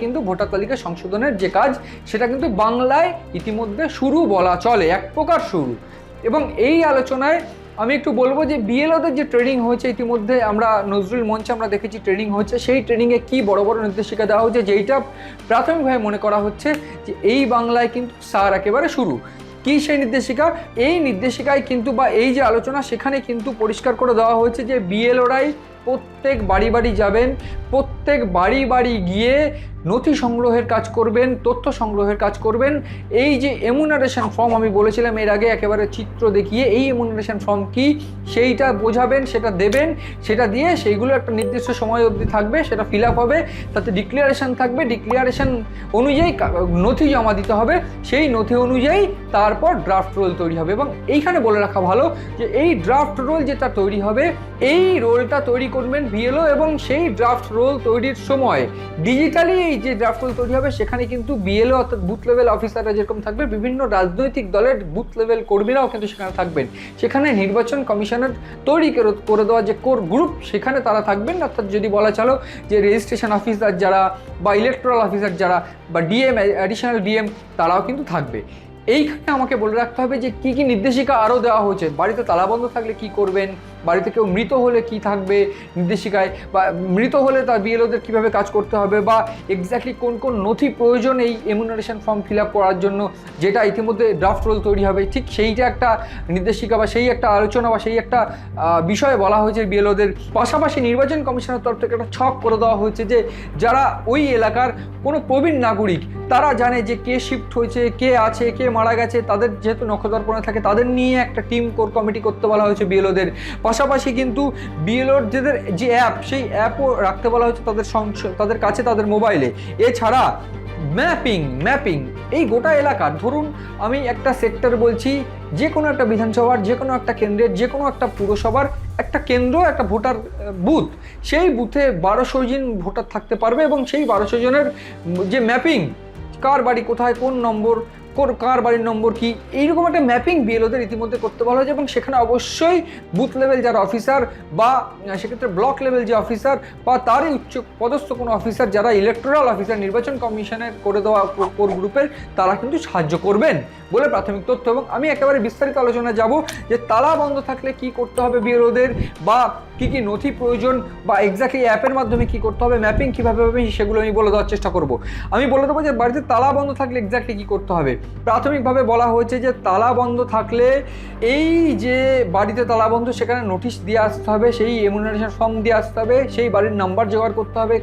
কিন্তু ভোটার তালিকা সংশোধনের যে কাজ সেটা কিন্তু বাংলায় ইতিমধ্যে শুরু বলা চলে, এক প্রকার শুরু। এবং এই আলোচনায় আমি একটু বলবো যে বিএলওদের যে ট্রেনিং হয়েছে ইতিমধ্যে, আমরা নজরুল মঞ্চে আমরা দেখেছি ট্রেনিং হচ্ছে, সেই ট্রেনিংয়ে কি বড় বড় নির্দেশিকা দেওয়া হচ্ছে, যেইটা প্রাথমিকভাবে মনে করা হচ্ছে যে এই বাংলায় কিন্তু সার একেবারে শুরু। কি সেই নির্দেশিকা? এই নির্দেশিকায় কিন্তু বা এই যে আলোচনা সেখানে কিন্তু পরিষ্কার করে দেওয়া হয়েছে যে বিএলওরাই প্রত্যেক বাড়ি বাড়ি যাবেন, প্রত্যেক বাড়ি বাড়ি গিয়ে নথি সংগ্রহের কাজ করবেন, তথ্য সংগ্রহের কাজ করবেন। এই যে এমুনারেশন ফর্ম আমি বলেছিলাম এর আগে, একেবারে চিত্র দেখিয়ে এই এমুনারেশন ফর্ম কি সেইটা বোঝাবেন, সেটা দেবেন, সেটা দিয়ে সেইগুলো একটা নির্দিষ্ট সময় অবধি থাকবে, সেটা ফিল আপ হবে, তাতে ডিক্লারেশন থাকবে, ডিক্লারেশন অনুযায়ী নথি জমা দিতে হবে, সেই নথি অনুযায়ী তারপর ড্রাফট রোল তৈরি হবে। এবং এইখানে বলে রাখা ভালো যে এই ড্রাফট রোল যেটা তৈরি হবে, এই রোলটা তৈরি করবেন বিএলও, এবং সেই ড্রাফট রোল তৈরির সময় ডিজিটালি এই যে ড্রাফট রোল তৈরি হবে সেখানে কিন্তু বিএলও অর্থাৎ বুথ লেভেল অফিসাররা যেরকম থাকবে, বিভিন্ন রাজনৈতিক দলের বুথ লেভেল কর্মীরাও কিন্তু সেখানে থাকবেন। সেখানে নির্বাচন কমিশনের তৈরি করে দেওয়া যে কোর গ্রুপ সেখানে তারা থাকবেন, অর্থাৎ যদি বলা চলো যে রেজিস্ট্রেশন অফিসার যারা বা ইলেকট্রাল অফিসার যারা বা ডিএম, অ্যাডিশনাল ডিএম, তারাও কিন্তু থাকবে। এইখানে আমাকে বলে রাখতে হবে যে কি কি নির্দেশিকা আরও দেওয়া হয়েছে। বাড়িতে তালাবন্ধ থাকলে কি করবেন, বাড়িতে কেউ মৃত হলে কি থাকবে নির্দেশিকায়, বা মৃত হলে তার বিএলওদের কীভাবে কাজ করতে হবে, বা এক্স্যাক্টলি কোন কোন নথি প্রয়োজন এই এমুনারেশন ফর্ম ফিল আপ করার জন্য, যেটা ইতিমধ্যে ড্রাফট রোল তৈরি হবে, ঠিক সেইটা একটা নির্দেশিকা বা সেই একটা আলোচনা বা সেই একটা বিষয়ে বলা হয়েছে বিএলওদের। পাশাপাশি নির্বাচন কমিশনের তরফ থেকে একটা ছক করে দেওয়া হয়েছে যে যারা ওই এলাকার কোনো প্রবীণ নাগরিক, তারা জানে যে কে শিফট হয়েছে, কে আছে, কে মারা গেছে, তাদের যেহেতু নক্ষত্রপণে থাকে তাদের নিয়ে একটা টিম কোর কমিটি করতে বলা হয়েছে বিএলওদের। পাশাপাশি কিন্তু বিএলওর যে অ্যাপ, সেই অ্যাপও রাখতে বলা হয়েছে তাদের কাছে, তাদের মোবাইলে। এছাড়া ম্যাপিং এই গোটা এলাকার, ধরুন আমি একটা সেক্টর বলছি, যে কোনো একটা বিধানসভার, যে কোনো একটা কেন্দ্রের, যে কোনো একটা পুরসভার একটা কেন্দ্র, একটা ভোটার বুথ, সেই বুথে 1200 জন ভোটার থাকতে পারবে, এবং সেই 1200 জনের যে ম্যাপিং, কার বাড়ি কোথায়, কোন নম্বর, কার বাড়ির নম্বর কি, এইরকম একটা ম্যাপিং বিএলওদের ইতিমধ্যে করতে বলা হয়েছে। এবং সেখানে অবশ্যই বুথ লেভেল যারা অফিসার, বা সেক্ষেত্রে ব্লক লেভেল যে অফিসার বা তারই উচ্চ পদস্থ কোনো অফিসার, যারা ইলেকটোরাল অফিসার নির্বাচন কমিশনের করে দেওয়া কোর গ্রুপের, তারা কিন্তু সাহায্য করবেন বলে প্রাথমিক তথ্য। এবং আমি একেবারে বিস্তারিত আলোচনা যাব যে তালা বন্ধ থাকলে কি করতে হবে বিএলওদের, বা কি কি নথি প্রয়োজন, বা এক্স্যাক্টলি অ্যাপের মাধ্যমে কি করতে হবে, ম্যাপিং কীভাবে হবে, সেগুলো আমি বলে দেওয়ার চেষ্টা করব। আমি বলে দেবো যে বাড়িতে তালা বন্ধ থাকলে এক্স্যাক্টলি কী করতে হবে। প্রাথমিকভাবে বলা হয়েছে যে তালা বন্ধ থাকলে এই যে বাড়িতে তালা বন্ধ, সেখানে নোটিশ দিয়ে আসতে হবে, সেই এমুনারেশন ফর্ম দিয়ে আসতে হবে, সেই বাড়ির নাম্বার জোগাড় করতে হবে,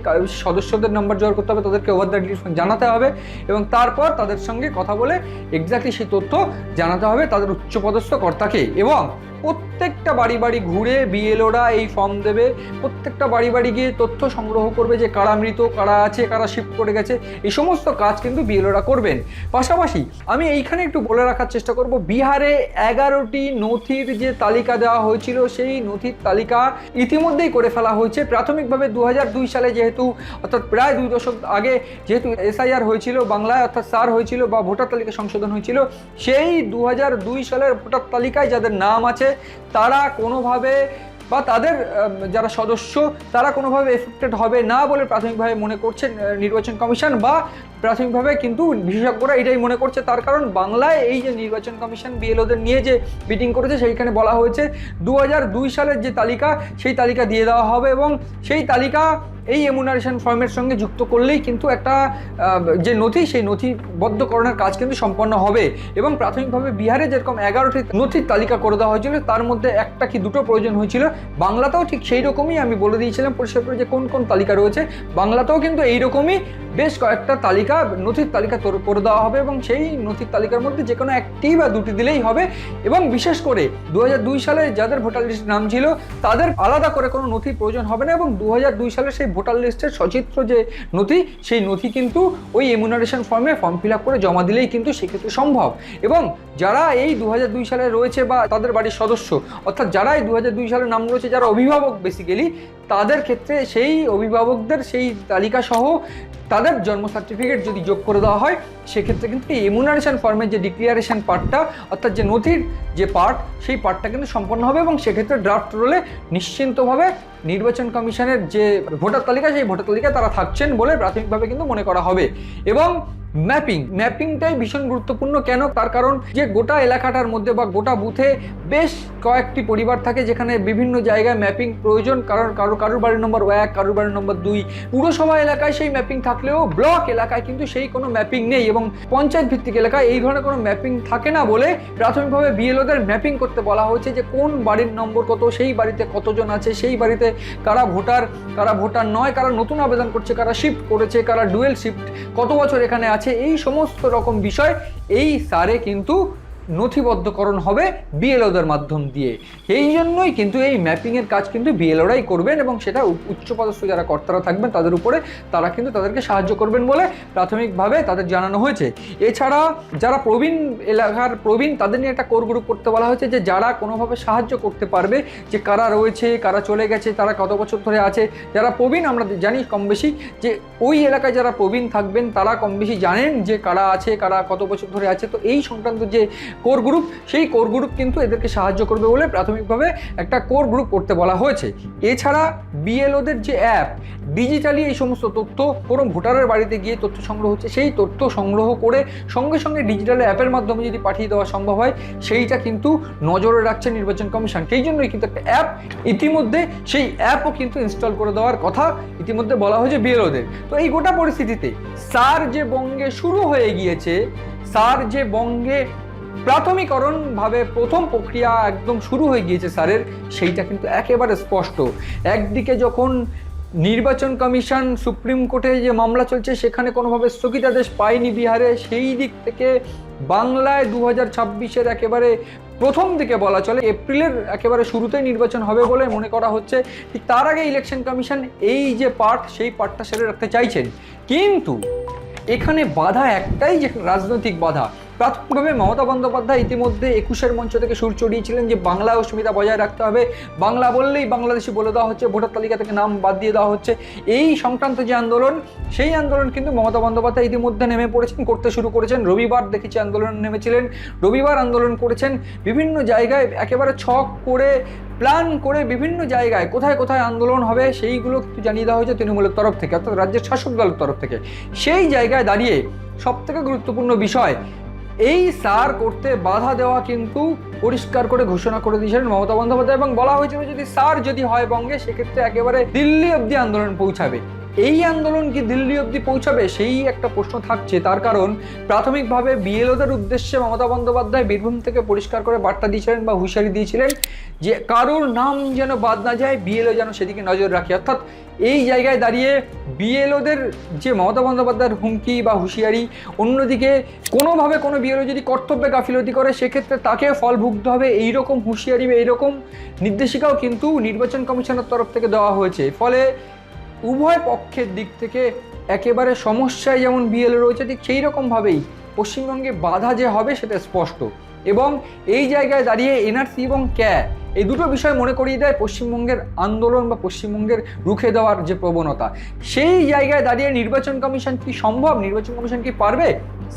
সদস্যদের নাম্বার জোগাড় করতে হবে, তাদেরকে ওভার দ্য ডিটেলস জানাতে হবে, এবং তারপর তাদের সঙ্গে কথা বলে এক্স্যাক্টলি সেই তথ্য জানাতে হবে তাদের উচ্চপদস্থ কর্তাকে। এবং প্রত্যেকটা বাড়ি বাড়ি ঘুরে বিএলওরা এই ফর্ম দেবে, প্রত্যেকটা বাড়ি বাড়ি গিয়ে তথ্য সংগ্রহ করবে যে কারা মৃত, কারা আছে, কারা শিফট করে গেছে, এই সমস্ত কাজ কিন্তু বিএলওরা করবেন। পাশাপাশি আমি এইখানে একটু বলে রাখার চেষ্টা করব, বিহারে 11টি নথির যে তালিকা দেওয়া হয়েছিল, সেই নথির তালিকা ইতিমধ্যেই করে ফেলা হয়েছে। প্রাথমিকভাবে 2002 সালে, যেহেতু অর্থাৎ প্রায় 2 দশক আগে যেহেতু এসআইআর হয়েছিল বাংলায়, অর্থাৎ সার হয়েছিল বা ভোটার তালিকা সংশোধন হয়েছিল, সেই 2002 সালের ভোটার তালিকায় যাদের নাম আছে তারা কোনোভাবে, বা তাদের যারা সদস্য, তারা কোনোভাবে এফেক্টেড হবে না বলে প্রাথমিকভাবে মনে করছে নির্বাচন কমিশন, বা প্রাথমিকভাবে কিন্তু বিশেষজ্ঞরা এটাই মনে করছে। তার কারণ বাংলায় এই যে নির্বাচন কমিশন বিএলওদের নিয়ে যে মিটিং করেছে, সেইখানে বলা হয়েছে 2002 সালের যে তালিকা, সেই তালিকা দিয়ে দেওয়া হবে, এবং সেই তালিকা এই এমুনারেশন ফর্মের সঙ্গে যুক্ত করলেই কিন্তু একটা যে নথি, সেই নথিবদ্ধকরণের কাজ কিন্তু সম্পন্ন হবে। এবং প্রাথমিকভাবে বিহারে যেরকম 11টি নথির তালিকা করে দেওয়া হয়েছিল, তার মধ্যে একটা কি দুটো প্রয়োজন হয়েছিল, বাংলাতেও ঠিক সেই রকমই আমি বলে দিয়েছিলাম পরিষ্কার করে যে কোন কোন তালিকা রয়েছে। বাংলাতেও কিন্তু এইরকমই বেশ কয়েকটা তালিকা, নথির তালিকা করে দেওয়া হবে, এবং সেই নথির তালিকার মধ্যে যে কোনো একটি বা দুটি দিলেই হবে। এবং বিশেষ করে 2002 সালে যাদের ভোটার লিস্টের নাম ছিল, তাদের আলাদা করে কোনো নথির প্রয়োজন হবে না, এবং 2002 সালে সেই ভোটার লিস্টের সচিত্র যে নথি, সেই নথি কিন্তু ওই এমুনারেশন ফর্মে ফর্ম ফিল আপ করে জমা দিলেই কিন্তু সেক্ষেত্রে সম্ভব। এবং যারা এই 2002 সালে রয়েছে বা তাদের বাড়ির সদস্য, অর্থাৎ যারা এই 2002 সালের নাম রয়েছে, যারা অভিভাবক বেসিক্যালি, তাদের ক্ষেত্রে সেই অভিভাবকদের সেই তালিকা সহ তাদের জন্ম সার্টিফিকেট যদি যোগ করে দেওয়া হয়, সেক্ষেত্রে কিন্তু এই এমুনারেশন ফর্মের যে ডিক্লিয়ারেশন পার্টটা, অর্থাৎ যে নথির যে পার্ট, সেই পার্টটা কিন্তু সম্পন্ন হবে এবং সেক্ষেত্রে ড্রাফট রোলে নিশ্চিন্তভাবে নির্বাচন কমিশনের যে ভোটার তালিকা, সেই ভোটার তালিকায় তারা থাকছেন বলে প্রাথমিকভাবে কিন্তু মনে করা হবে। এবং ম্যাপিংটাই ভীষণ গুরুত্বপূর্ণ। কেন? তার কারণ যে গোটা এলাকাটার মধ্যে বা গোটা বুথে বেশ কয়েকটি পরিবার থাকে যেখানে বিভিন্ন জায়গায় ম্যাপিং প্রয়োজন, কারণ কারোর বাড়ির নম্বর 1, কারোর বাড়ির নম্বর 2। পুরসভা এলাকায় সেই ম্যাপিং থাকলেও ব্লক এলাকায় কিন্তু সেই কোনো ম্যাপিং নেই এবং পঞ্চায়েত ভিত্তিক এলাকায় এই ধরনের কোনো ম্যাপিং থাকে না বলে প্রাথমিকভাবে বিএলওদের ম্যাপিং করতে বলা হয়েছে যে কোন বাড়ির নম্বর কত, সেই বাড়িতে কতজন আছে, সেই বাড়িতে কারা ভোটার নয়, কারা নতুন আবেদন করছে, কারা শিফট করেছে, কারা ডুয়েল শিফট, কত বছর এখানে আছে, এই সমস্ত রকম বিষয় এই সারে কিন্তু নথিবদ্ধকরণ হবে বিএলওদের মাধ্যম দিয়ে। এই জন্যই কিন্তু এই ম্যাপিংয়ের কাজ কিন্তু বিএলওরাই করবেন এবং সেটা উচ্চপদস্থ যারা কর্তারা থাকবেন তাদের উপরে, তারা কিন্তু তাদেরকে সাহায্য করবেন বলে প্রাথমিকভাবে তাদের জানানো হয়েছে। এছাড়া যারা এলাকার প্রবীণ তাদের নিয়ে একটা কোর গ্রুপ করতে বলা হয়েছে, যে যারা কোনোভাবে সাহায্য করতে পারবে, যে কারা রয়েছে, কারা চলে গেছে, তারা কত বছর ধরে আছে। যারা প্রবীণ আমরা জানি কম বেশি যে ওই এলাকায় যারা প্রবীণ থাকবেন তারা কম বেশি জানেন যে কারা আছে, কারা কত বছর ধরে আছে। তো এই সংক্রান্ত যে কোর গ্রুপ, সেই কোর গ্রুপ কিন্তু এদেরকে সাহায্য করবে বলে প্রাথমিকভাবে একটা কোর গ্রুপ করতে বলা হয়েছে। এছাড়া বিএলওদের যে অ্যাপ, ডিজিটালি এই সমস্ত তথ্য কোনো ভোটারের বাড়িতে গিয়ে তথ্য সংগ্রহ হচ্ছে, সেই তথ্য সংগ্রহ করে সঙ্গে সঙ্গে ডিজিটাল অ্যাপের মাধ্যমে যদি পাঠিয়ে দেওয়া সম্ভব হয়, সেইটা কিন্তু নজরে রাখছে নির্বাচন কমিশন। সেই জন্যই কিন্তু একটা অ্যাপ ইতিমধ্যে, সেই অ্যাপও কিন্তু ইনস্টল করে দেওয়ার কথা ইতিমধ্যে বলা হয়েছে বিএলওদের। তো এই গোটা পরিস্থিতিতে সার যে বঙ্গে শুরু হয়ে গিয়েছে, সার যে বঙ্গে প্রাথমিকরণভাবে প্রথম প্রক্রিয়া একদম শুরু হয়ে গিয়েছে সারের, সেইটা কিন্তু একেবারে স্পষ্ট। একদিকে যখন নির্বাচন কমিশন সুপ্রিম কোর্টে যে মামলা চলছে সেখানে কোনোভাবে স্থগিতাদেশ পায়নি বিহারে, সেই দিক থেকে বাংলায় 2026-এর একেবারে প্রথম দিকে বলা চলে এপ্রিলের একেবারে শুরুতেই নির্বাচন হবে বলে মনে করা হচ্ছে। ঠিক তার আগে ইলেকশন কমিশন এই যে পার্ট, সেই পার্টটা সেরে রাখতে চাইছেন। কিন্তু এখানে বাধা একটাই, যে রাজনৈতিক বাধা। প্রাথমিকভাবে মমতা বন্দ্যোপাধ্যায় ইতিমধ্যে 21-এর মঞ্চ থেকে সুর চড়িয়েছিলেন যে বাংলা অস্মিতা বজায় রাখতে হবে, বাংলা বললেই বাংলাদেশি বলে দেওয়া হচ্ছে, ভোটার তালিকা থেকে নাম বাদ দিয়ে দেওয়া হচ্ছে। এই সংক্রান্ত যে আন্দোলন, সেই আন্দোলন কিন্তু মমতা বন্দ্যোপাধ্যায় ইতিমধ্যে নেমে পড়েছেন, করতে শুরু করেছেন। রবিবার দেখেছি আন্দোলন নেমেছিলেন, রবিবার আন্দোলন করেছেন। বিভিন্ন জায়গায় একেবারে ছক করে, প্ল্যান করে বিভিন্ন জায়গায় কোথায় কোথায় আন্দোলন হবে সেইগুলো কিন্তু জানিয়ে দেওয়া হয়েছে তৃণমূলের তরফ থেকে, অর্থাৎ রাজ্যের শাসক দলের তরফ থেকে। সেই জায়গায় দাঁড়িয়ে সবথেকে গুরুত্বপূর্ণ বিষয়, এই সার করতে বাধা দেওয়া কিন্তু পরিষ্কার করে ঘোষণা করে দিয়েছিলেন মমতা বন্দ্যোপাধ্যায় এবং বলা হয়েছিল যদি সার যদি হয় বঙ্গে, সেক্ষেত্রে একেবারে দিল্লি অবধি আন্দোলন পৌঁছাবে। এই আন্দোলন কি দিল্লি অবধি পৌঁছাবে, সেই একটা প্রশ্ন থাকছে। তার কারণ প্রাথমিকভাবে বিএলওদের উদ্দেশ্যে মমতা বন্দ্যোপাধ্যায় বীরভূম থেকে পরিষ্কার করে বার্তা দিয়েছিলেন বা হুঁশিয়ারি দিয়েছিলেন যে কারোর নাম যেন বাদ না যায়, বিএলও যেন সেদিকে নজর রাখে। অর্থাৎ এই জায়গায় দাঁড়িয়ে বিএলওদের যে মমতা বন্দ্যোপাধ্যায়ের হুমকি বা হুঁশিয়ারি, অন্যদিকে কোনোভাবে কোনো বিএলও যদি কর্তব্যে গাফিলতি করে সেক্ষেত্রে তাকে ফল ভুগতে হবে, এইরকম হুঁশিয়ারি বা এইরকম নির্দেশিকাও কিন্তু নির্বাচন কমিশনের তরফ থেকে দেওয়া হয়েছে। ফলে উভয় পক্ষের দিক থেকে একেবারে সমস্যায় যেমন বিএলও রয়েছে, ঠিক সেই রকমভাবেই পশ্চিমবঙ্গে বাধা যে হবে সেটা স্পষ্ট। এবং এই জায়গায় দাঁড়িয়ে এনআরসি এবং ক্যা, এই দুটো বিষয় মনে করিয়ে দেয় পশ্চিমবঙ্গের আন্দোলন বা পশ্চিমবঙ্গের রুখে দেওয়ার যে প্রবণতা। সেই জায়গায় দাঁড়িয়ে নির্বাচন কমিশন কি সম্ভব, নির্বাচন কমিশন কি পারবে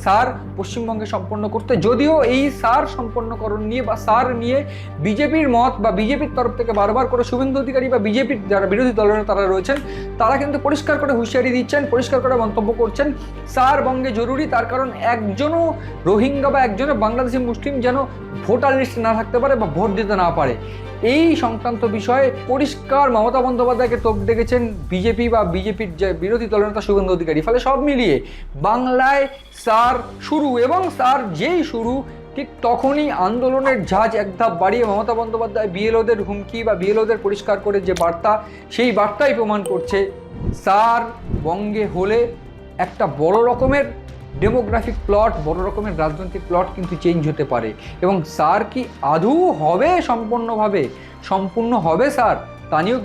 সার পশ্চিমবঙ্গে সম্পন্ন করতে? যদিও এই সার সম্পন্নকরণ নিয়ে বা সার নিয়ে বিজেপির মত বা বিজেপির তরফ থেকে বারবার করে শুভেন্দু অধিকারী বা বিজেপির যারা বিরোধী দলের তারা রয়েছেন, তারা কিন্তু পরিষ্কার করে হুঁশিয়ারি দিচ্ছেন, পরিষ্কার করে মন্তব্য করছেন সার বঙ্গে জরুরি। তার কারণ একজনও রোহিঙ্গা বা একজনও বাংলাদেশি মুসলিম যেন ভোটার লিস্টে না থাকতে পারে বা ভোট দিতে না পারে। এই সংক্রান্ত বিষয়ে পরিষ্কার মমতা বন্দ্যোপাধ্যায়কে তোপ ডেকেছেন বিজেপি বা বিজেপির যে বিরোধী দলনেতা শুভেন্দু অধিকারী। ফলে সব মিলিয়ে বাংলায় সার শুরু, এবং সার যেই শুরু ঠিক তখনই আন্দোলনের ঝাঁজ এক ধাপ বাড়িয়ে মমতা বন্দ্যোপাধ্যায় বিএলওদের হুমকি বা বিএলওদের পরিষ্কার করে যে বার্তা, সেই বার্তাই প্রমাণ করছে সার বঙ্গে হলে একটা বড় রকমের ডেমোগ্রাফিক প্লট, বড় রকমের রাজনৈতিক প্লট কিন্তু চেঞ্জ হতে পারে। এবং সার কি আদৌ হবে সম্পূর্ণ হবে সার, তা নিয়েও